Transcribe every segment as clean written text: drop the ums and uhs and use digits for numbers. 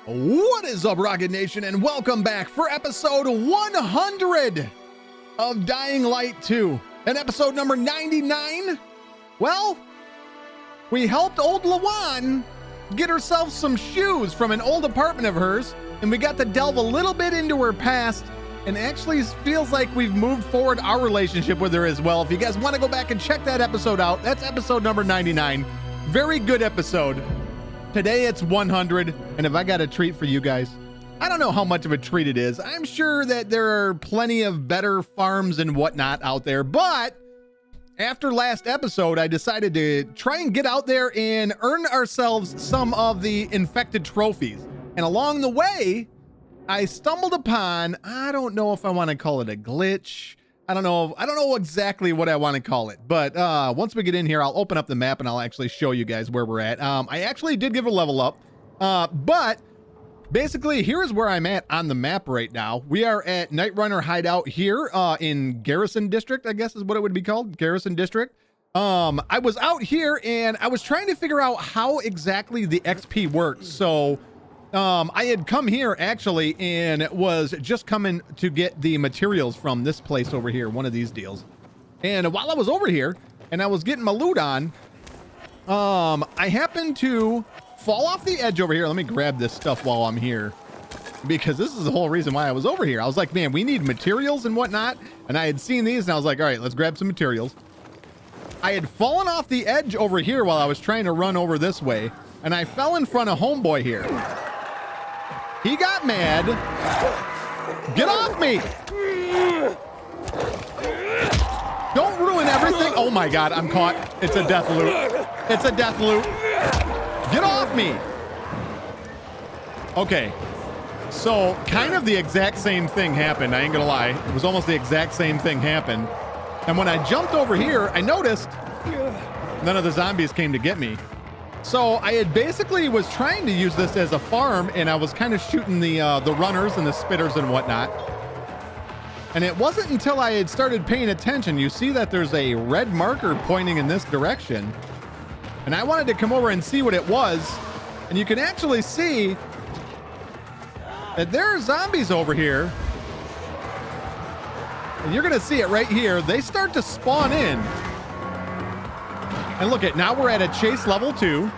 What is up, Rocket Nation, and welcome back for episode 100 of Dying Light 2. And episode number 99, well, we helped old Lawan get herself some shoes from an old apartment of hers, and we got to delve a little bit into her past, and actually feels like we've moved forward our relationship with her as well. If you guys want to go back and check that episode out, that's episode number 99. Very good episode. Today it's 100, and if I got a treat for you guys, I don't know how much of a treat it is. I'm sure that there are plenty of better farms and whatnot out there, but after last episode, I decided to try and get out there and earn ourselves some of the infected trophies. And along the way, I stumbled upon, I don't know if I want to call it a glitch. I don't know exactly what I want to call it, but once we get in here, I'll open up the map and I'll actually show you guys where we're at. I actually did give a level up, but basically here's where I'm at on the map right now. We are at Night Runner Hideout here in Garrison District, I guess is what it would be called, Garrison District. I was out here and I was trying to figure out how exactly the XP works. So I had come here actually and was just coming to get the materials from this place over here, one of these deals. And while I was over here and I was getting my loot on, I happened to fall off the edge over here. Let me grab this stuff while I'm here, because this is the whole reason why I was over here. I was like, man, we need materials and whatnot. And I had seen these and I was like, all right, let's grab some materials. I had fallen off the edge over here while I was trying to run over this way, and I fell in front of homeboy here. He got mad. Get off me! Don't ruin everything. Oh my God, I'm caught. It's a death loop. It's a death loop. Get off me! Okay, so kind of the exact same thing happened. I ain't gonna lie. It was almost the exact same thing happened. And when I jumped over here, I noticed none of the zombies came to get me. So I had basically was trying to use this as a farm, and I was kind of shooting the runners and the spitters and whatnot. And it wasn't until I had started paying attention, you see that there's a red marker pointing in this direction. And I wanted to come over and see what it was. And you can actually see that there are zombies over here. And you're gonna see it right here. They start to spawn in. And look at, now we're at a chase level 2.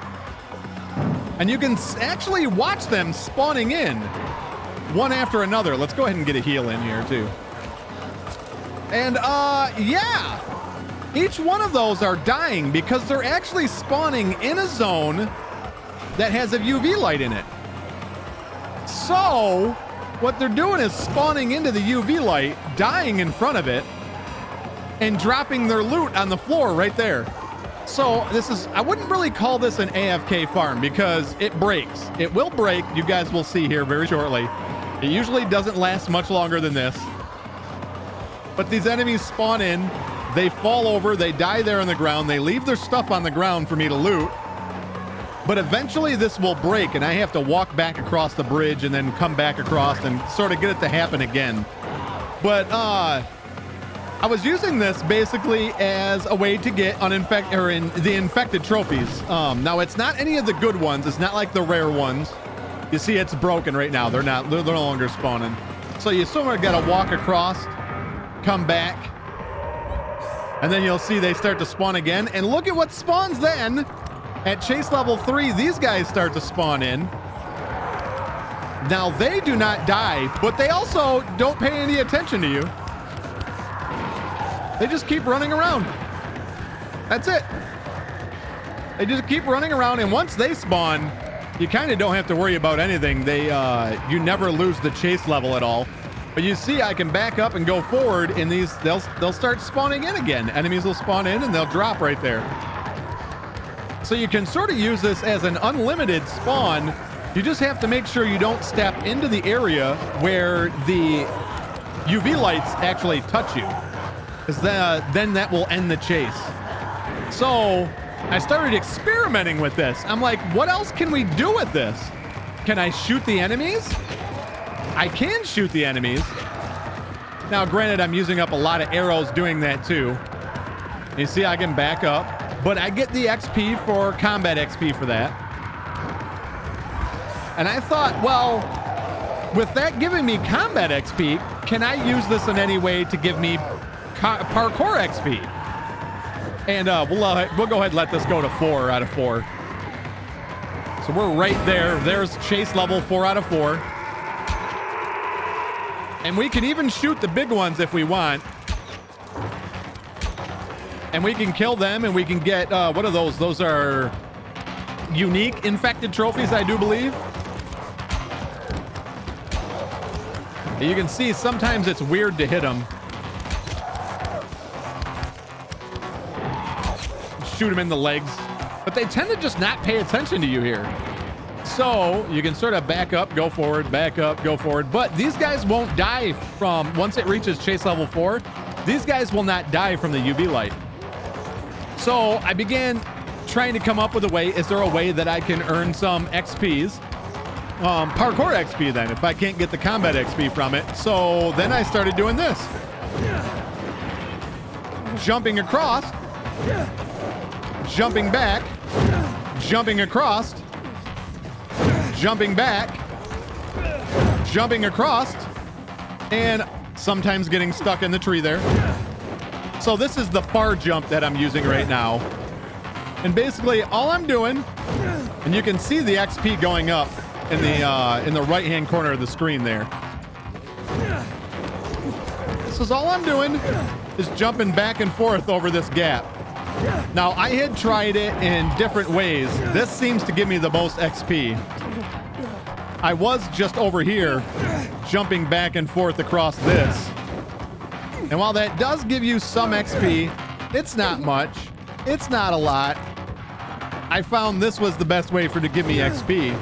And you can actually watch them spawning in one after another. Let's go ahead and get a heal in here too. And yeah, each one of those are dying because they're actually spawning in a zone that has a UV light in it. So what they're doing is spawning into the UV light, dying in front of it, and dropping their loot on the floor right there. So this is, I wouldn't really call this an AFK farm because it breaks. It will break. You guys will see here very shortly. It usually doesn't last much longer than this. But these enemies spawn in, they fall over, they die there on the ground, they leave their stuff on the ground for me to loot. But eventually this will break and I have to walk back across the bridge and then come back across and sort of get it to happen again. But I was using this basically as a way to get the infected trophies. Now it's not any of the good ones. It's not like the rare ones. You see, it's broken right now. They're no longer spawning. So you sort of got to walk across, come back, and then you'll see they start to spawn again. And look at what spawns then. At chase level 3, these guys start to spawn in. Now they do not die, but they also don't pay any attention to you. They just keep running around. That's it. They just keep running around, and once they spawn, you kind of don't have to worry about anything. You never lose the chase level at all. But you see, I can back up and go forward, and they'll start spawning in again. Enemies will spawn in, and they'll drop right there. So you can sort of use this as an unlimited spawn. You just have to make sure you don't step into the area where the UV lights actually touch you, because then that will end the chase. So I started experimenting with this. I'm like, what else can we do with this? Can I shoot the enemies? I can shoot the enemies. Now, granted, I'm using up a lot of arrows doing that too. You see, I can back up, but I get the XP for combat XP for that. And I thought, well, with that giving me combat XP, can I use this in any way to give me parkour XP? And we'll go ahead and let this go to 4 out of 4. So we're right there. There's chase level 4 out of 4. And we can even shoot the big ones if we want. And we can kill them and we can get, what are those? Those are unique infected trophies, I do believe. You can see sometimes it's weird to hit them. Shoot them in the legs. But they tend to just not pay attention to you here. So you can sort of back up, go forward, back up, go forward. But these guys won't die from, once it reaches chase level 4, these guys will not die from the UV light. So I began trying to come up with a way. Is there a way that I can earn some XPs? Parkour XP then, if I can't get the combat XP from it. So then I started doing this. Jumping across. Jumping back. Jumping across. Jumping back. Jumping across. And sometimes getting stuck in the tree there. So this is the far jump that I'm using right now. And basically all I'm doing, and you can see the XP going up in the right-hand corner of the screen there. This is all I'm doing is jumping back and forth over this gap. Now I had tried it in different ways. This seems to give me the most XP. I was just over here jumping back and forth across this. And while that does give you some XP, it's not much. It's not a lot. I found this was the best way to give me XP.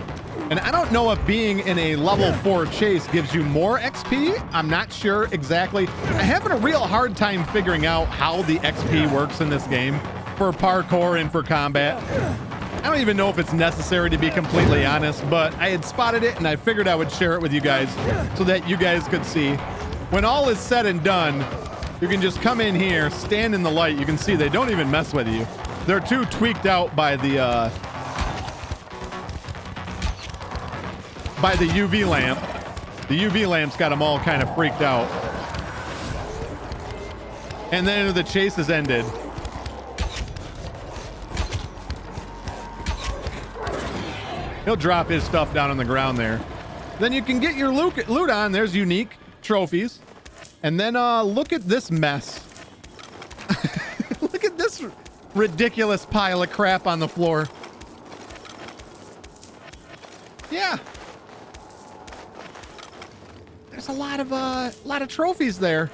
And I don't know if being in a level 4 chase gives you more XP. I'm not sure exactly. I'm having a real hard time figuring out how the XP works in this game for parkour and for combat. I don't even know if it's necessary, to be completely honest, but I had spotted it and I figured I would share it with you guys so that you guys could see. When all is said and done, you can just come in here, stand in the light. You can see they don't even mess with you. They're too tweaked out by the UV lamp. The UV lamp's got them all kind of freaked out. And then the chase is ended. He'll drop his stuff down on the ground there. Then you can get your loot on. There's unique trophies. And then look at this mess. Look at this ridiculous pile of crap on the floor. Yeah. There's a lot of trophies there.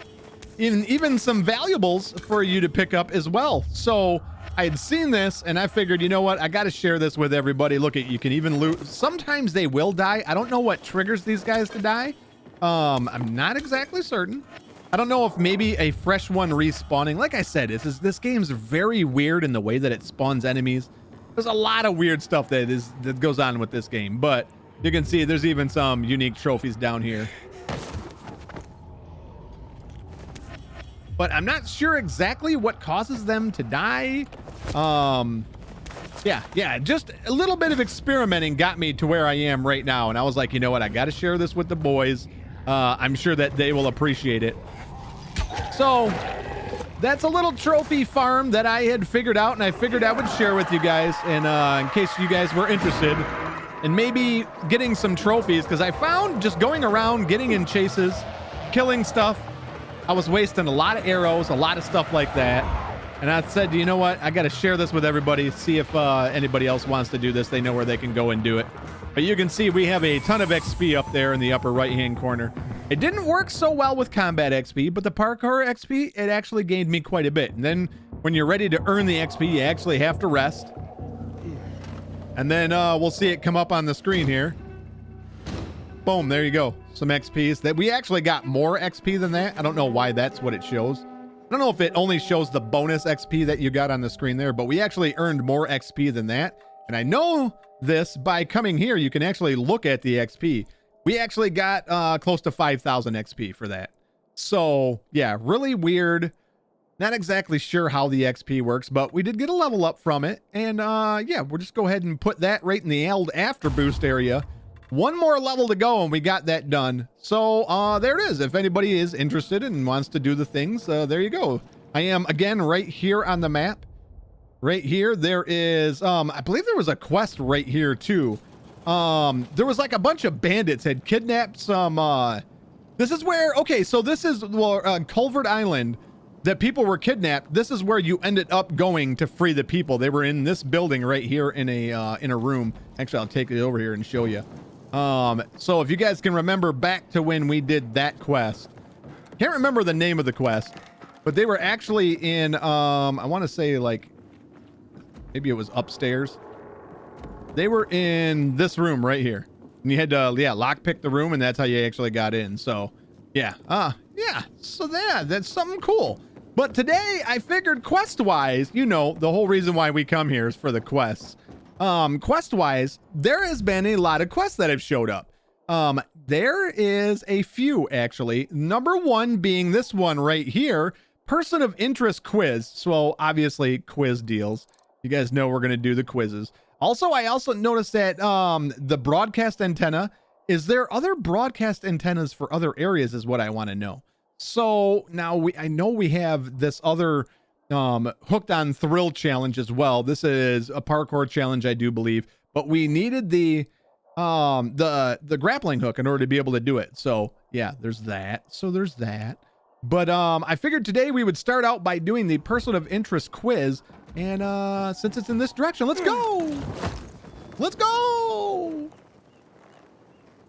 Even some valuables for you to pick up as well. So I had seen this and I figured, you know what? I got to share this with everybody. Look, you can even loot. Sometimes they will die. I don't know what triggers these guys to die. I'm not exactly certain. I don't know if maybe a fresh one respawning. Like I said, this game's very weird in the way that it spawns enemies. There's a lot of weird stuff that goes on with this game, but you can see there's even some unique trophies down here. But I'm not sure exactly what causes them to die. Yeah, just a little bit of experimenting got me to where I am right now. And I was like, you know what? I got to share this with the boys. I'm sure that they will appreciate it. So that's a little trophy farm that I had figured out, and I figured I would share with you guys. And in case you guys were interested in maybe getting some trophies, because I found just going around, getting in chases, killing stuff, I was wasting a lot of arrows, a lot of stuff like that. And I said, you know what? I got to share this with everybody, see if anybody else wants to do this. They know where they can go and do it. But you can see we have a ton of XP up there in the upper right-hand corner. It didn't work so well with combat XP, but the parkour XP, it actually gained me quite a bit. And then when you're ready to earn the XP, you actually have to rest. And then we'll see it come up on the screen here. Boom, there you go. Some XPs. That we actually got more XP than that. I don't know why that's what it shows. I don't know if it only shows the bonus XP that you got on the screen there, but we actually earned more XP than that. And I know this by coming here, you can actually look at the XP. We actually got close to 5,000 XP for that. So yeah, really weird. Not exactly sure how the XP works, but we did get a level up from it. And yeah, we'll just go ahead and put that right in the after boost area. One more level to go, and we got that done. So there it is. If anybody is interested and wants to do the things, there you go. I am, again, right here on the map. Right here, there is, I believe there was a quest right here, too. There was like a bunch of bandits had kidnapped some, this is where, okay, so this is, well, Culvert Island, that people were kidnapped. This is where you ended up going to free the people. They were in this building right here in a room. Actually, I'll take it over here and show you. So if you guys can remember back to when we did that quest, can't remember the name of the quest, but they were actually in, I want to say like, maybe it was upstairs. They were in this room right here. And you had to, yeah, lockpick the room, and that's how you actually got in. So, yeah. Yeah. So that's something cool. But today, I figured quest-wise, you know, the whole reason why we come here is for the quests. Quest-wise, there has been a lot of quests that have showed up. There is a few, actually. Number one being this one right here, Person of Interest quiz. So, obviously, quiz deals. You guys know we're going to do the quizzes. Also, I also noticed that the broadcast antenna, is there other broadcast antennas for other areas is what I want to know. So now I know we have this other hooked on thrill challenge as well. This is a parkour challenge, I do believe, but we needed the grappling hook in order to be able to do it. So yeah, there's that. So there's that. But I figured today we would start out by doing the person of interest quiz. And since it's in this direction, let's go. Let's go.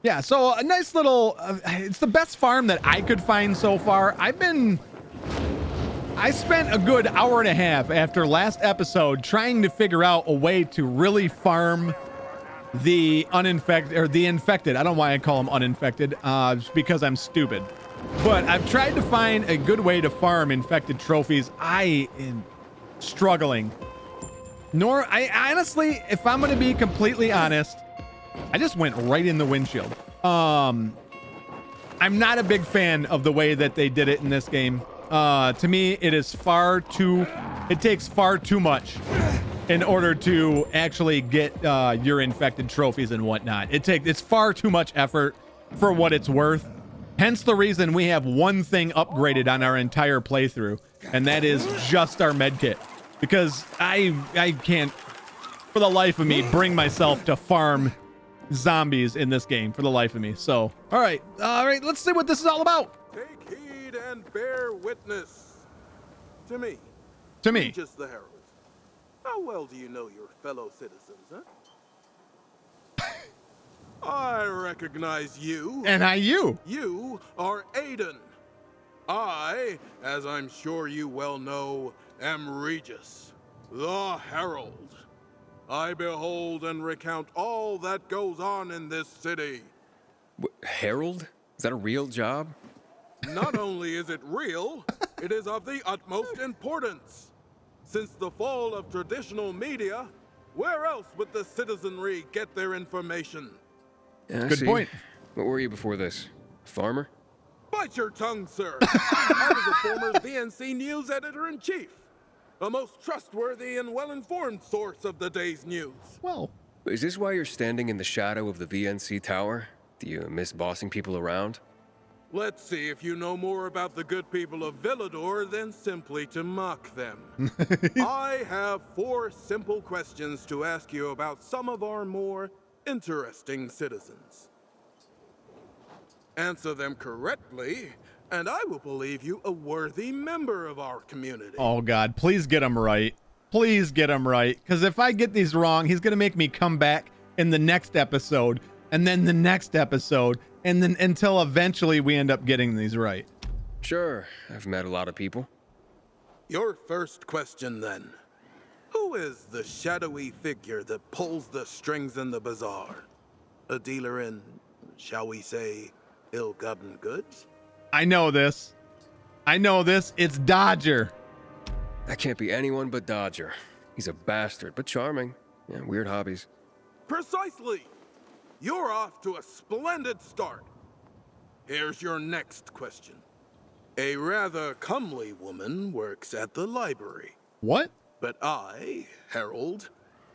Yeah, so a nice little, it's the best farm that I could find so far. I spent a good hour and a half after last episode trying to figure out a way to really farm the uninfected, or the infected. I don't know why I call them uninfected, just because I'm stupid. But I've tried to find a good way to farm infected trophies. I am struggling. I honestly, if I'm going to be completely honest, I just went right in the windshield. I'm not a big fan of the way that they did it in this game. To me, it takes far too much in order to actually get your infected trophies and whatnot. It's far too much effort for what it's worth. Hence the reason we have one thing upgraded on our entire playthrough, and that is just our medkit. Because I can't, for the life of me, bring myself to farm zombies in this game, for the life of me. So, all right, let's see what this is all about. Take heed and bear witness to me. Just the Herald. How well do you know your fellow citizens, huh? I recognize you. And you. You are Aiden. I, as I'm sure you well know, am Regis, the Herald. I behold and recount all that goes on in this city. Herald? Is that a real job? Not only is it real, it is of the utmost importance. Since the fall of traditional media, where else would the citizenry get their information? Yeah, good point. What were you before this? Farmer? Bite your tongue, sir. I was a former VNC news editor-in-chief, a most trustworthy and well-informed source of the day's news. Well, is this why you're standing in the shadow of the VNC tower? Do you miss bossing people around? Let's see if you know more about the good people of Villador than simply to mock them. I have 4 simple questions to ask you about some of our more interesting citizens. Answer them correctly, and I will believe you a worthy member of our community. Oh God, please get him right. Please get him right. Because if I get these wrong, he's going to make me come back in the next episode, and then the next episode, and then until eventually we end up getting these right. Sure, I've met a lot of people. Your first question, then. Who is the shadowy figure that pulls the strings in the bazaar? A dealer in, shall we say, ill-gotten goods? I know this. It's Dodger. That can't be anyone but Dodger. He's a bastard, but charming. Yeah, weird hobbies. Precisely. You're off to a splendid start. Here's your next question. A rather comely woman works at the library. What? But I, Harold,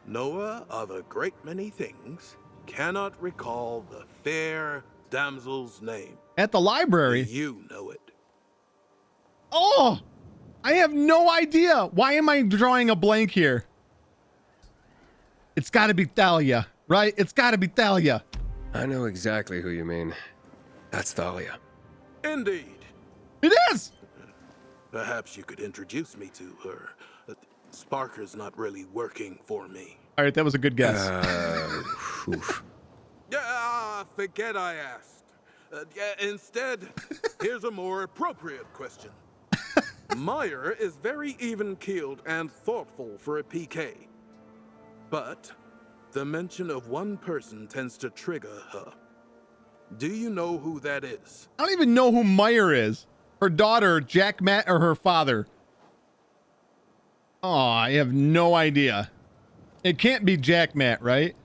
know her of a great many things, cannot recall the fair damsel's name. At the library. You know it. Oh, I have no idea. Why am I drawing a blank here? It's got to be Thalia, right? It's got to be Thalia. I know exactly who you mean. That's Thalia. Indeed. It is. Perhaps you could introduce me to her. Sparker's not really working for me. All right, that was a good guess. Oof. Forget I asked. Instead, here's a more appropriate question. Meyer is very even-keeled and thoughtful for a PK. But the mention of one person tends to trigger her. Do you know who that is? I don't even know who Meyer is. Her daughter, Jack Matt, or her father. Oh, I have no idea. It can't be Jack Matt, right?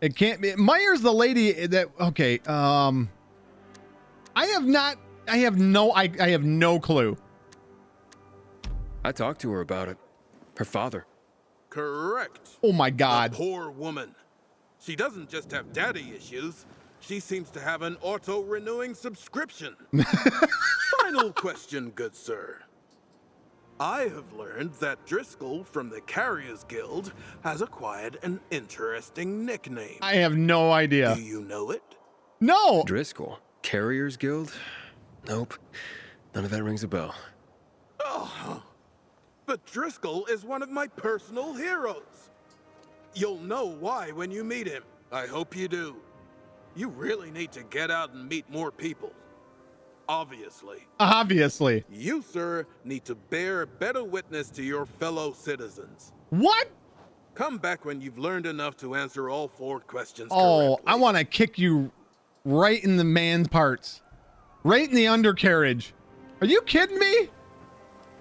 It can't be. Meyer's the lady that, okay. I have no clue. I talked to her about it. Her father. Correct. Oh my God. The poor woman. She doesn't just have daddy issues. She seems to have an auto-renewing subscription. Final question, good sir. I have learned that Driscoll from the Carriers Guild has acquired an interesting nickname. I have no idea. Do you know it? No. Driscoll? Carriers Guild? Nope. None of that rings a bell. Oh, but Driscoll is one of my personal heroes. You'll know why when you meet him. I hope you do. You really need to get out and meet more people. Obviously. Obviously. You, sir, need to bear better witness to your fellow citizens. What? Come back when you've learned enough to answer all 4 questions Oh, correctly. I want to kick you right in the man's parts. Right in the undercarriage. Are you kidding me?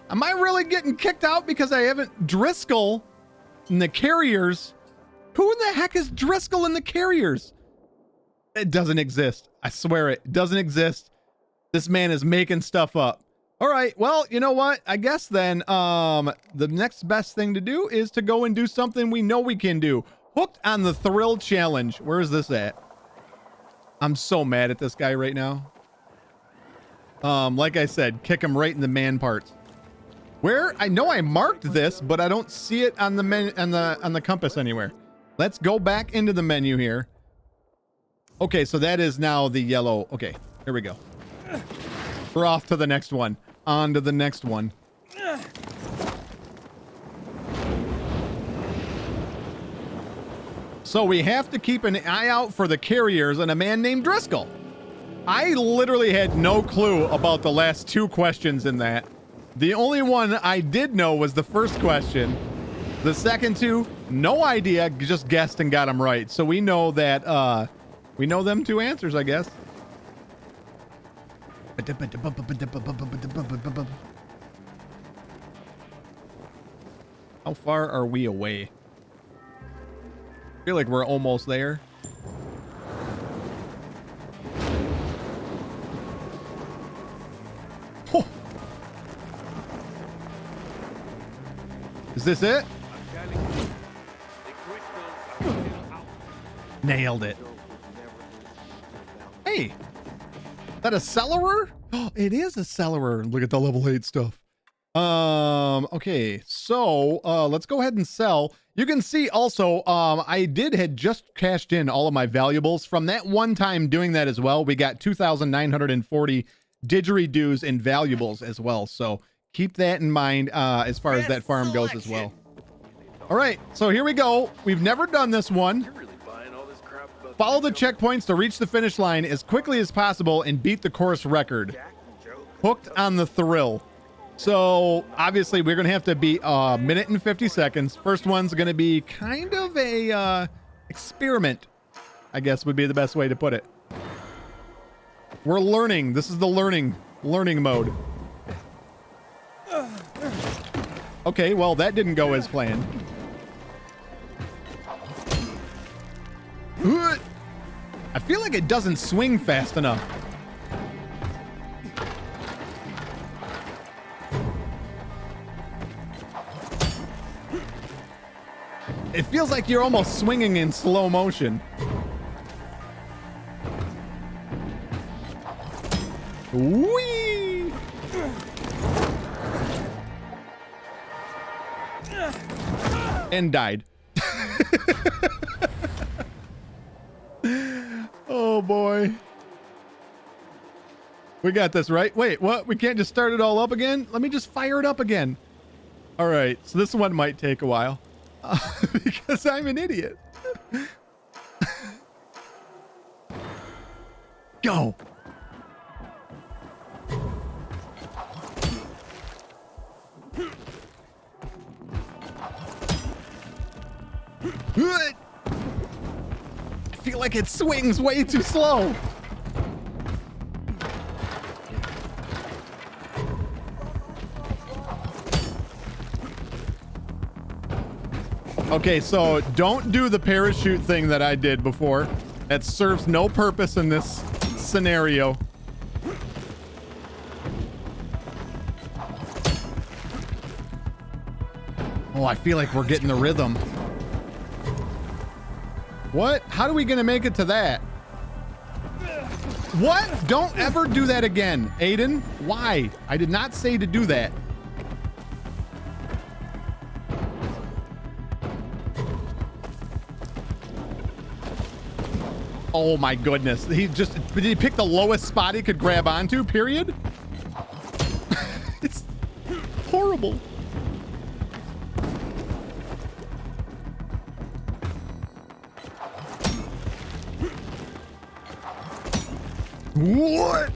Am I really getting kicked out because I haven't Driscoll in the Carriers? Who in the heck is Driscoll in the Carriers? It doesn't exist. I swear it doesn't exist. This man is making stuff up. All right. Well, you know what? I guess then the next best thing to do is to go and do something we know we can do. Hooked on the Thrill Challenge. Where is this at? I'm so mad at this guy right now. Like I said, kick him right in the man parts. Where? I know I marked this, but I don't see it on the on the compass anywhere. Let's go back into the menu here. Okay, so that is now the yellow. Okay, here we go. We're off to the next one. On to the next one. So we have to keep an eye out for the Carriers and a man named Driscoll. I literally had no clue about the last 2 questions in that. The only one I did know was the first question. The second 2, no idea, just guessed and got them right. So we know that, we know them 2 answers, I guess. How far are we away? I feel like we're almost there. Oh. Is this it? Nailed it. Hey, is that a cellarer? Oh, it is a cellarer. Look at the level 8 stuff. Okay, so let's go ahead and sell. You can see also, I had just cashed in all of my valuables from that one time doing that as well. We got 2,940 didgeridoos and valuables as well. So keep that in mind as far as that farm goes as well. All right, so here we go. We've never done this one. Follow the checkpoints to reach the finish line as quickly as possible and beat the course record. Hooked on the thrill. So obviously we're going to have to beat a minute and 50 seconds. First one's going to be kind of a experiment, I guess would be the best way to put it. We're learning. This is the learning mode. Okay, well, that didn't go as planned. I feel like it doesn't swing fast enough. It feels like you're almost swinging in slow motion. Whee! And died. Oh boy. We got this, right? Wait, what? We can't just start it all up again? Let me just fire it up again. All right, so this one might take a while because I'm an idiot. Go. I feel like it swings way too slow. Okay, so don't do the parachute thing that I did before. That serves no purpose in this scenario. Oh, I feel like we're getting the rhythm. What? How are we gonna make it to that? What? Don't ever do that again, Aiden. Why? I did not say to do that. Oh my goodness. Did he pick the lowest spot he could grab onto, period? It's horrible. What?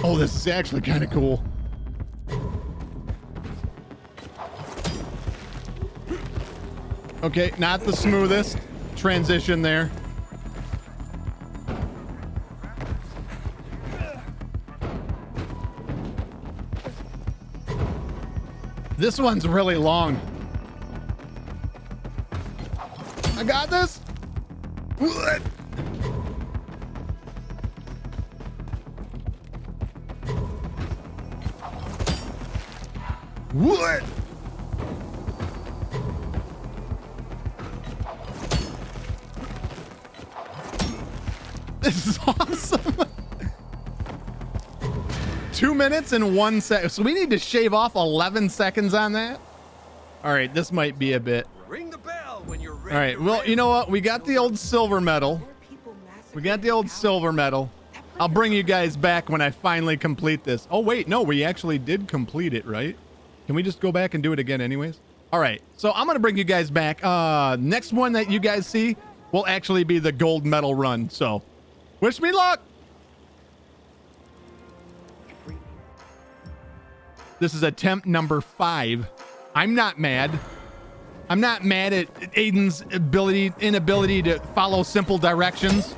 Oh, this is actually kind of cool. Okay, not the smoothest transition there. This one's really long. I got this. What? What? This is awesome. 2 minutes and 1 second. So we need to shave off 11 seconds on that. All right, this might be a bit. Ring the bell when you're ready. All right, well, you know what? We got the old silver medal. We got the old silver medal. I'll bring you guys back when I finally complete this. Oh, wait, no, we actually did complete it, right? Can we just go back and do it again anyways? All right, so I'm going to bring you guys back. Next one that you guys see will actually be the gold medal run. So wish me luck. This is attempt number 5. I'm not mad. I'm not mad at Aiden's inability to follow simple directions.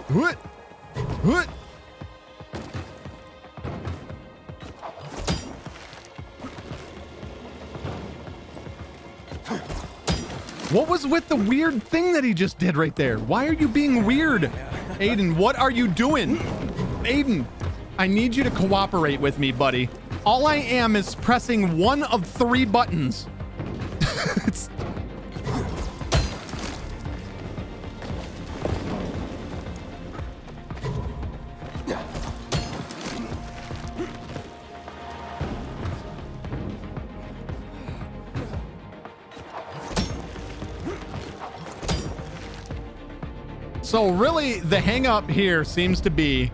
What? What? What was with the weird thing that he just did right there? Why are you being weird? Aiden, what are you doing? Aiden, I need you to cooperate with me, buddy. All I am is pressing one of 3 buttons. It's... So really, the hang up here seems to be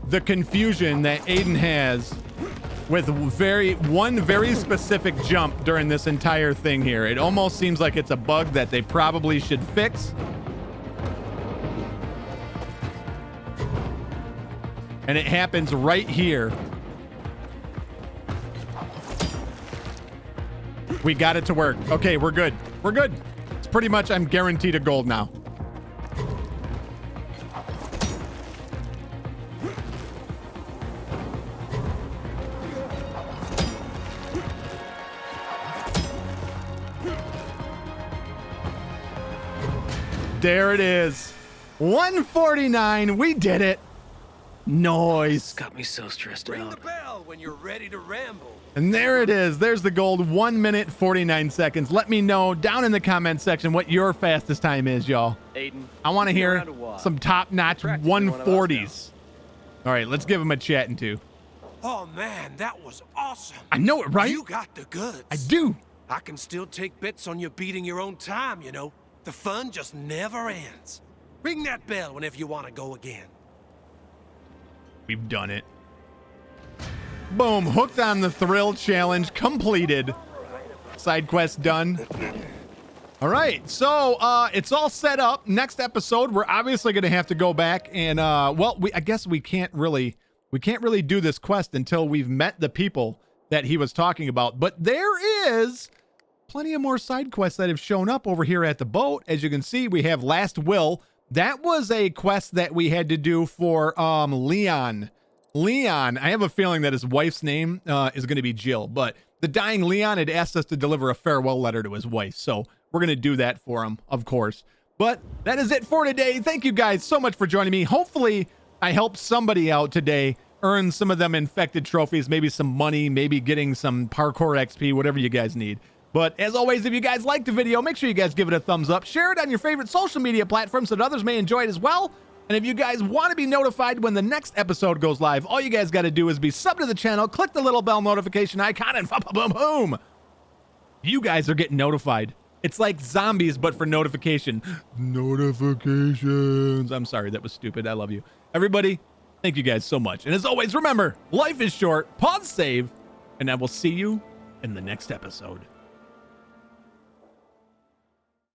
the confusion that Aiden has with one very specific jump during this entire thing here. It almost seems like it's a bug that they probably should fix. And it happens right here. We got it to work. Okay, we're good. We're good. It's pretty much, I'm guaranteed a gold now. There it is. 149. We did it. Noise. Got me so stressed Ring the out. bell when you're ready to ramble. And there it is. There's the gold. 1 minute, 49 seconds. Let me know down in the comment section what your fastest time is, y'all. Aiden, I want to you've been hear around a while. some top-notch Practically one of us 140s. All right, let's give him a chatting to. Oh man, that was awesome. I know it, right? You got the goods. I do. I can still take bets on you beating your own time, you know. The fun just never ends. Ring that bell whenever you want to go again. We've done it. Boom. Hooked on the thrill challenge completed. Side quest done. All right. So it's all set up. Next episode, we're obviously going to have to go back and well, I guess we can't really do this quest until we've met the people that he was talking about. But there is plenty of more side quests that have shown up over here at the boat. As you can see, we have Last Will. That was a quest that we had to do for Leon. Leon, I have a feeling that his wife's name is going to be Jill, but the dying Leon had asked us to deliver a farewell letter to his wife. So we're going to do that for him, of course. But that is it for today. Thank you guys so much for joining me. Hopefully I helped somebody out today, earn some of them infected trophies, maybe some money, maybe getting some parkour XP, whatever you guys need. But as always, if you guys liked the video, make sure you guys give it a thumbs up. Share it on your favorite social media platforms so that others may enjoy it as well. And if you guys want to be notified when the next episode goes live, all you guys got to do is be sub to the channel, click the little bell notification icon, and boom, boom. You guys are getting notified. It's like zombies, but for notification. Notifications. I'm sorry, that was stupid. I love you. Everybody, thank you guys so much. And as always, remember, life is short. Pause, save, and I will see you in the next episode.